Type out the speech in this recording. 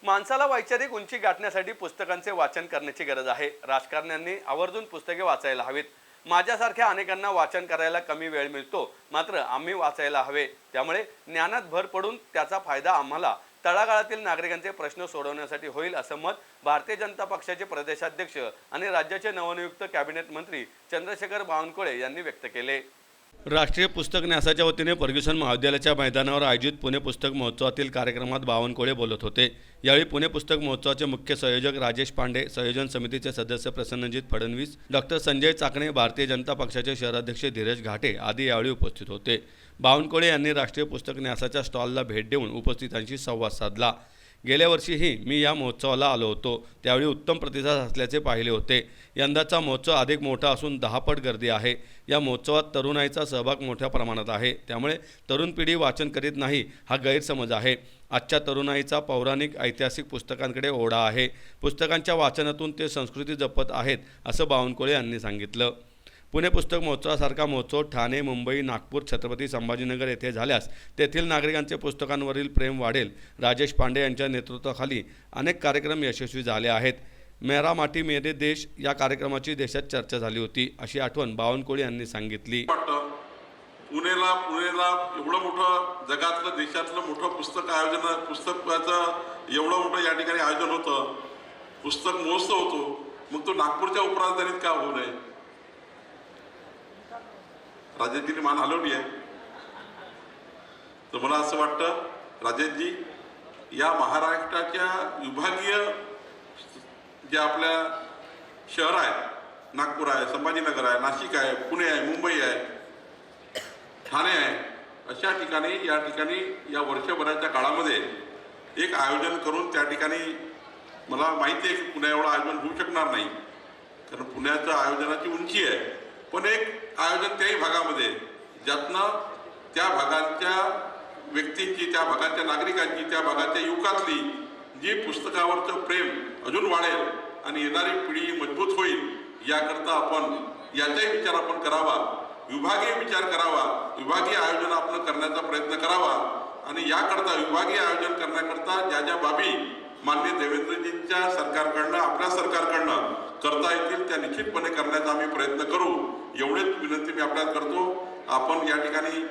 माणसाला वैचारिक उंची गाठण्यासाठी पुस्तकांचे वाचन करण्याची गरज आहे। राजकारण्यांनी आवर्जून पुस्तके वाचायला हवीत। माझ्यासारख्या अनेकांना वाचन करायला कमी वेळ मिळतो, मात्र आम्ही वाचायला हवे। त्यामुळे ज्ञानात भर पडून त्याचा फायदा आम्हाला तळागाळातील नागरिकांचे प्रश्न सोडवण्यासाठी होईल, असं मत भारतीय जनता पक्षाचे प्रदेशाध्यक्ष आणि राज्याचे नवनियुक्त कॅबिनेट मंत्री चंद्रशेखर बावनकुळे यांनी व्यक्त केले। राष्ट्रीय पुस्तक न्यासाच्या वतीने फर्ग्युसन महाविद्यालयाच्या मैदानावर आयोजित पुणे पुस्तक महोत्सवातील कार्यक्रमात बावनकुळे बोलत होते। यावेळी पुणे पुस्तक महोत्सवाचे मुख्य संयोजक राजेश पांडे, संयोजन समितीचे सदस्य प्रसन्नजित फडणवीस, डॉक्टर संजय चाकणे, भारतीय जनता पक्षाचे शहराध्यक्ष धीरज घाटे आदी यावेळी उपस्थित होते। बावनकुळे यांनी राष्ट्रीय पुस्तक न्यासाच्या स्टॉलला भेट देऊन उपस्थितांशी संवाद साधला। गेल्या वर्षीही मी या महोत्सवाला आलो होतो, त्यावेळी उत्तम प्रतिसाद असल्याचे पाहिले होते। यंदाचा महोत्सव अधिक मोठा असून 10 पट गर्दी आहे। या महोत्सवात तरुणाईचा सहभाग मोठ्या प्रमाणात आहे, त्यामुळे तरुण पिढी वाचन करीत नाही हा गैरसमज आहे। आजच्या तरुणाईचा पौराणिक ऐतिहासिक पुस्तकांकडे ओढा आहे। पुस्तकांच्या वाचनातून ते संस्कृती जपत आहेत, असं बावनकुळे यांनी सांगितलं। पुणे पुस्तक महोत्सवासारखा महोत्सव ठाणे, मुंबई, नागपूर, छत्रपती संभाजीनगर येथे झाल्यास तेथील नागरिकांचे पुस्तकांवरील प्रेम वाढेल। राजेश पांडे यांच्या नेतृत्वाखाली अनेक कार्यक्रम यशस्वी झाले आहेत। मेरा माटी मेरे देश या कार्यक्रमाची देशात चर्चा झाली होती, अशी आठवण बावनकुळे यांनी सांगितली। पुण्याला एवढं मोठं जगातलं देशातलं मोठं पुस्तकाचं एवढं मोठं या ठिकाणी आयोजन होतं, पुस्तक महोत्सव होतो, मग तो नागपूरच्या उपराजधानीत का होऊ नये? राजेशजींनी मान हलवली आहे। तर मला असं वाटतं राजेशजी या महाराष्ट्राच्या विभागीय जे आपल्या शहर आहेत, नागपूर आहे, संभाजीनगर आहे, नाशिक आहे, पुणे आहे, मुंबई आहे, ठाणे आहे, अशा ठिकाणी या वर्षभराच्या काळामध्ये एक आयोजन करून त्या ठिकाणी मला माहिती आहे की पुण्या एवढं आयोजन होऊ शकणार नाही, कारण पुण्याचं आयोजनाची उंची आहे, पण एक आयोजन त्याही भागामध्ये ज्यातनं त्या भागांच्या व्यक्तींची, त्या भागाच्या नागरिकांची, त्या भागाच्या युवकातली जी पुस्तकावरचं प्रेम अजून वाढेल आणि येणारी पिढी मजबूत होईल, याकरता आपण याचाही विचार आपण करावा, विभागीय विचार करावा, विभागीय आयोजन आपण करण्याचा प्रयत्न करावा आणि याकरता विभागीय आयोजन करण्याकरता ज्या ज्या बाबी माननीय देवेंद्रजींच्या सरकारकडनं, आपल्या सरकारकडनं करता येतील त्या निश्चितपणे करण्याचा आम्ही प्रयत्न करू, एवढेच विनंती मी आपल्याला करतो। आपण या ठिकाणी